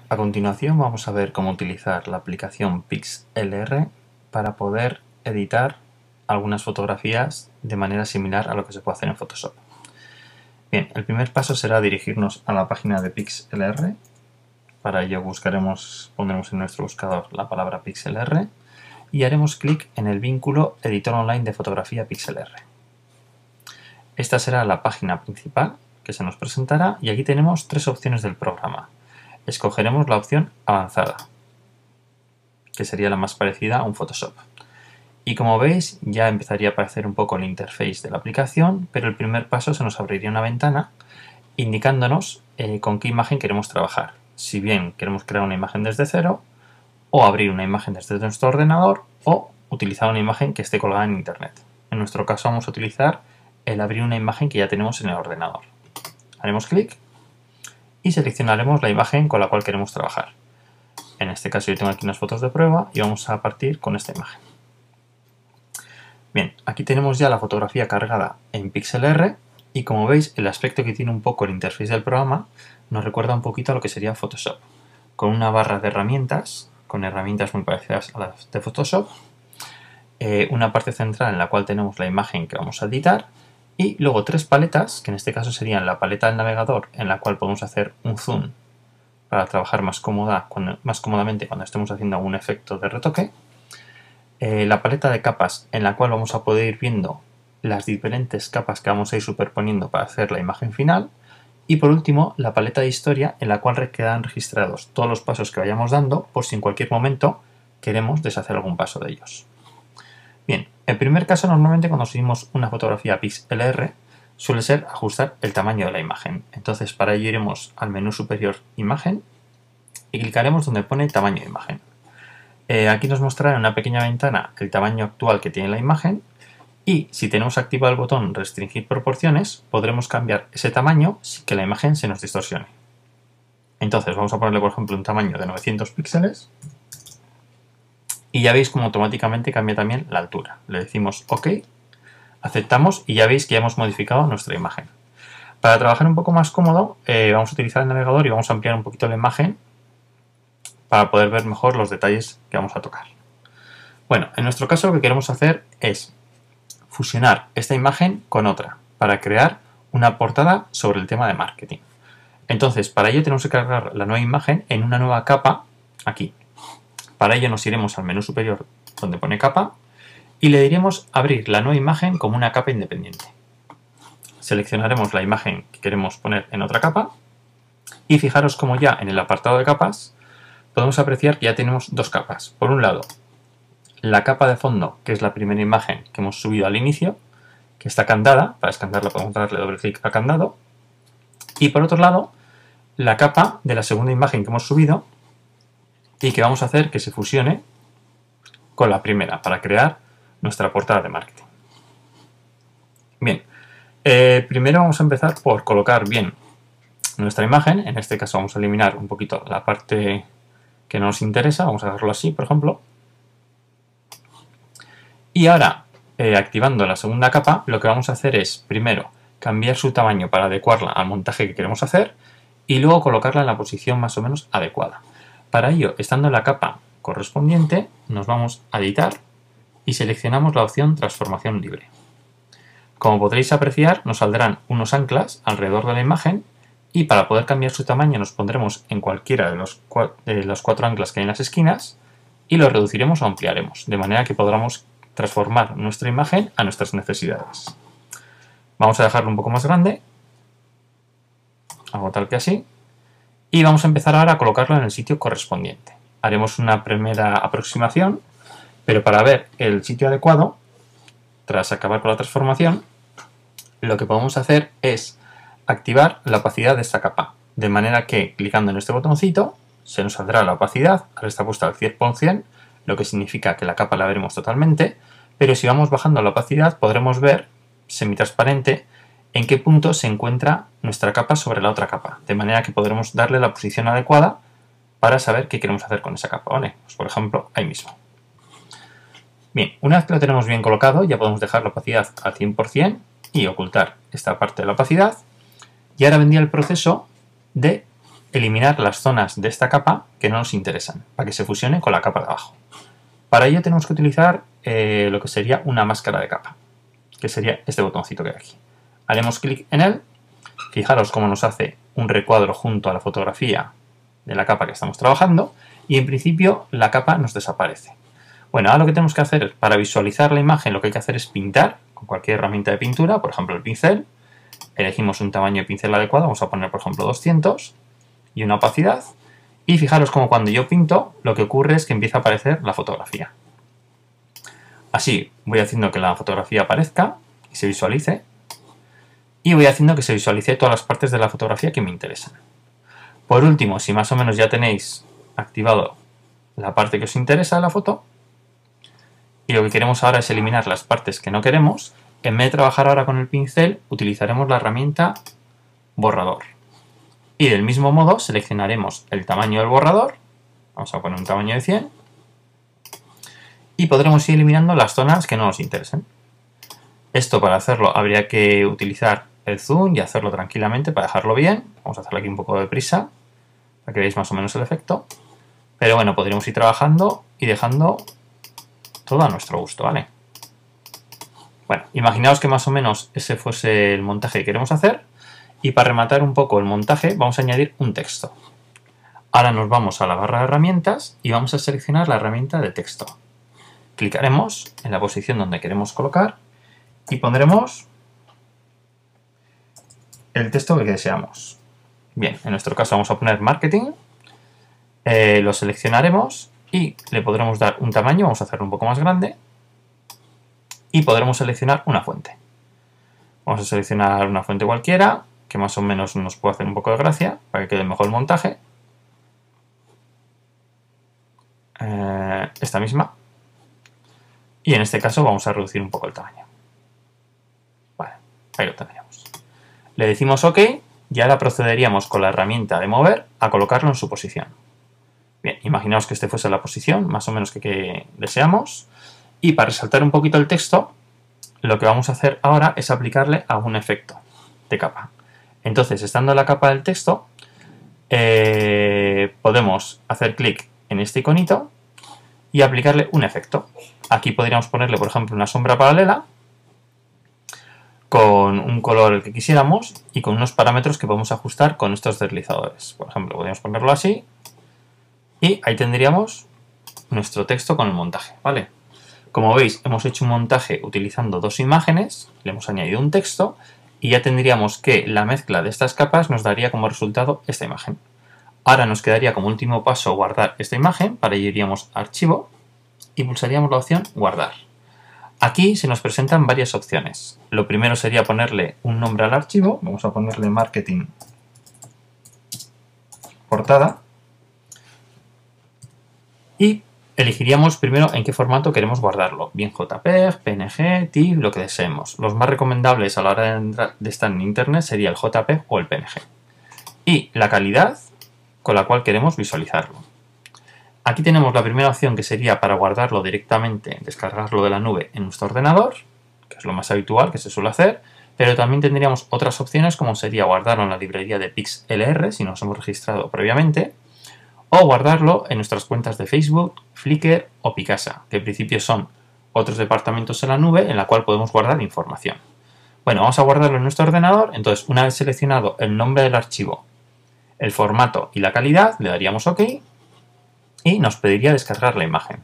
A continuación vamos a ver cómo utilizar la aplicación PixLR para poder editar algunas fotografías de manera similar a lo que se puede hacer en Photoshop. Bien, el primer paso será dirigirnos a la página de PixLR. Para ello pondremos en nuestro buscador la palabra PixLR y haremos clic en el vínculo Editor Online de Fotografía PixLR. Esta será la página principal que se nos presentará y aquí tenemos tres opciones del programa. Escogeremos la opción avanzada, que sería la más parecida a un Photoshop. Y como veis, ya empezaría a aparecer un poco el interface de la aplicación, pero el primer paso se nos abriría una ventana indicándonos con qué imagen queremos trabajar. Si bien queremos crear una imagen desde cero, o abrir una imagen desde nuestro ordenador, o utilizar una imagen que esté colgada en internet. En nuestro caso vamos a utilizar el abrir una imagen que ya tenemos en el ordenador. Haremos clic y seleccionaremos la imagen con la cual queremos trabajar. En este caso yo tengo aquí unas fotos de prueba y vamos a partir con esta imagen. Bien, aquí tenemos ya la fotografía cargada en PixLR y como veis el aspecto que tiene un poco el interface del programa nos recuerda un poquito a lo que sería Photoshop, con una barra de herramientas, con herramientas muy parecidas a las de Photoshop, una parte central en la cual tenemos la imagen que vamos a editar y luego tres paletas, que en este caso serían la paleta del navegador en la cual podemos hacer un zoom para trabajar más cómodamente cuando estemos haciendo algún efecto de retoque, la paleta de capas en la cual vamos a poder ir viendo las diferentes capas que vamos a ir superponiendo para hacer la imagen final y por último la paleta de historia en la cual quedan registrados todos los pasos que vayamos dando por si en cualquier momento queremos deshacer algún paso de ellos. Bien, el primer caso normalmente cuando subimos una fotografía a PixLR suele ser ajustar el tamaño de la imagen. Entonces para ello iremos al menú superior Imagen y clicaremos donde pone Tamaño de imagen. Aquí nos mostrará en una pequeña ventana el tamaño actual que tiene la imagen y si tenemos activado el botón Restringir proporciones podremos cambiar ese tamaño sin que la imagen se nos distorsione. Entonces vamos a ponerle por ejemplo un tamaño de 900 píxeles. Y ya veis cómo automáticamente cambia también la altura. Le decimos OK, aceptamos y ya veis que ya hemos modificado nuestra imagen. Para trabajar un poco más cómodo vamos a utilizar el navegador y vamos a ampliar un poquito la imagen para poder ver mejor los detalles que vamos a tocar. Bueno, en nuestro caso lo que queremos hacer es fusionar esta imagen con otra para crear una portada sobre el tema de marketing. Entonces, para ello tenemos que cargar la nueva imagen en una nueva capa aquí. Para ello nos iremos al menú superior donde pone capa y le diremos abrir la nueva imagen como una capa independiente. Seleccionaremos la imagen que queremos poner en otra capa y fijaros como ya en el apartado de capas podemos apreciar que ya tenemos dos capas. Por un lado, la capa de fondo, que es la primera imagen que hemos subido al inicio, que está candada. Para escandarla podemos darle doble clic a candado. Y por otro lado, la capa de la segunda imagen que hemos subido y que vamos a hacer que se fusione con la primera para crear nuestra portada de marketing. Bien, primero vamos a empezar por colocar bien nuestra imagen. En este caso vamos a eliminar un poquito la parte que no nos interesa, vamos a dejarlo así, por ejemplo. Y ahora, activando la segunda capa, lo que vamos a hacer es, primero, cambiar su tamaño para adecuarla al montaje que queremos hacer y luego colocarla en la posición más o menos adecuada. Para ello, estando en la capa correspondiente, nos vamos a editar y seleccionamos la opción Transformación libre. Como podréis apreciar, nos saldrán unos anclas alrededor de la imagen y para poder cambiar su tamaño nos pondremos en cualquiera de los cuatro anclas que hay en las esquinas y lo reduciremos o ampliaremos, de manera que podamos transformar nuestra imagen a nuestras necesidades. Vamos a dejarlo un poco más grande, algo tal que así. Y vamos a empezar ahora a colocarlo en el sitio correspondiente. Haremos una primera aproximación, pero para ver el sitio adecuado, tras acabar con la transformación, lo que podemos hacer es activar la opacidad de esta capa. De manera que clicando en este botoncito, se nos saldrá la opacidad, ahora está puesta al 100%, lo que significa que la capa la veremos totalmente, pero si vamos bajando la opacidad podremos ver, semitransparente, en qué punto se encuentra nuestra capa sobre la otra capa, de manera que podremos darle la posición adecuada para saber qué queremos hacer con esa capa, ¿vale? Pues por ejemplo, ahí mismo. Bien, una vez que lo tenemos bien colocado, ya podemos dejar la opacidad al 100% y ocultar esta parte de la opacidad. Y ahora vendría el proceso de eliminar las zonas de esta capa que no nos interesan, para que se fusione con la capa de abajo. Para ello tenemos que utilizar lo que sería una máscara de capa, que sería este botoncito que hay aquí. Haremos clic en él, fijaros cómo nos hace un recuadro junto a la fotografía de la capa que estamos trabajando, y en principio la capa nos desaparece. Bueno, ahora lo que tenemos que hacer para visualizar la imagen, lo que hay que hacer es pintar con cualquier herramienta de pintura, por ejemplo el pincel. Elegimos un tamaño de pincel adecuado, vamos a poner por ejemplo 200 y una opacidad. Y fijaros como cuando yo pinto, lo que ocurre es que empieza a aparecer la fotografía. Así voy haciendo que la fotografía aparezca y se visualice. Y voy haciendo que se visualice todas las partes de la fotografía que me interesan. Por último, si más o menos ya tenéis activado la parte que os interesa de la foto, y lo que queremos ahora es eliminar las partes que no queremos, en vez de trabajar ahora con el pincel, utilizaremos la herramienta borrador. Y del mismo modo seleccionaremos el tamaño del borrador, vamos a poner un tamaño de 100, y podremos ir eliminando las zonas que no nos interesen. Esto para hacerlo habría que utilizar el zoom y hacerlo tranquilamente para dejarlo bien. Vamos a hacerle aquí un poco de prisa para que veáis más o menos el efecto. Pero bueno, podríamos ir trabajando y dejando todo a nuestro gusto, ¿vale? Bueno, imaginaos que más o menos ese fuese el montaje que queremos hacer. Y para rematar un poco el montaje vamos a añadir un texto. Ahora nos vamos a la barra de herramientas y vamos a seleccionar la herramienta de texto. Clicaremos en la posición donde queremos colocar y pondremos el texto que deseamos. Bien, en nuestro caso vamos a poner marketing, lo seleccionaremos y le podremos dar un tamaño, vamos a hacerlo un poco más grande y podremos seleccionar una fuente. Vamos a seleccionar una fuente cualquiera que más o menos nos puede hacer un poco de gracia para que quede mejor el montaje. Esta misma. Y en este caso vamos a reducir un poco el tamaño. Vale, ahí lo tendríamos. Le decimos OK y ahora procederíamos con la herramienta de mover a colocarlo en su posición. Bien, imaginaos que este fuese la posición más o menos que deseamos. Y para resaltar un poquito el texto, lo que vamos a hacer ahora es aplicarle algún efecto de capa. Entonces, estando en la capa del texto, podemos hacer clic en este iconito y aplicarle un efecto. Aquí podríamos ponerle, por ejemplo, una sombra paralela con un color el que quisiéramos y con unos parámetros que podemos ajustar con estos deslizadores. Por ejemplo, podríamos ponerlo así y ahí tendríamos nuestro texto con el montaje, ¿vale? Como veis, hemos hecho un montaje utilizando dos imágenes, le hemos añadido un texto y ya tendríamos que la mezcla de estas capas nos daría como resultado esta imagen. Ahora nos quedaría como último paso guardar esta imagen, para ello iríamos a Archivo y pulsaríamos la opción Guardar. Aquí se nos presentan varias opciones. Lo primero sería ponerle un nombre al archivo, vamos a ponerle Marketing Portada y elegiríamos primero en qué formato queremos guardarlo, bien JPEG, PNG, TIFF, lo que deseemos. Los más recomendables a la hora de estar en internet sería el JPEG o el PNG. Y la calidad con la cual queremos visualizarlo. Aquí tenemos la primera opción que sería para guardarlo directamente, descargarlo de la nube en nuestro ordenador, que es lo más habitual que se suele hacer, pero también tendríamos otras opciones como sería guardarlo en la librería de PixLR si nos hemos registrado previamente, o guardarlo en nuestras cuentas de Facebook, Flickr o Picasa, que en principio son otros departamentos en la nube en la cual podemos guardar información. Bueno, vamos a guardarlo en nuestro ordenador, entonces una vez seleccionado el nombre del archivo, el formato y la calidad, le daríamos OK y nos pediría descargar la imagen.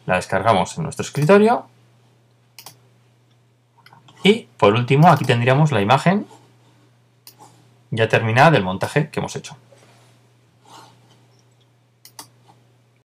La descargamos en nuestro escritorio y por último aquí tendríamos la imagen ya terminada del montaje que hemos hecho.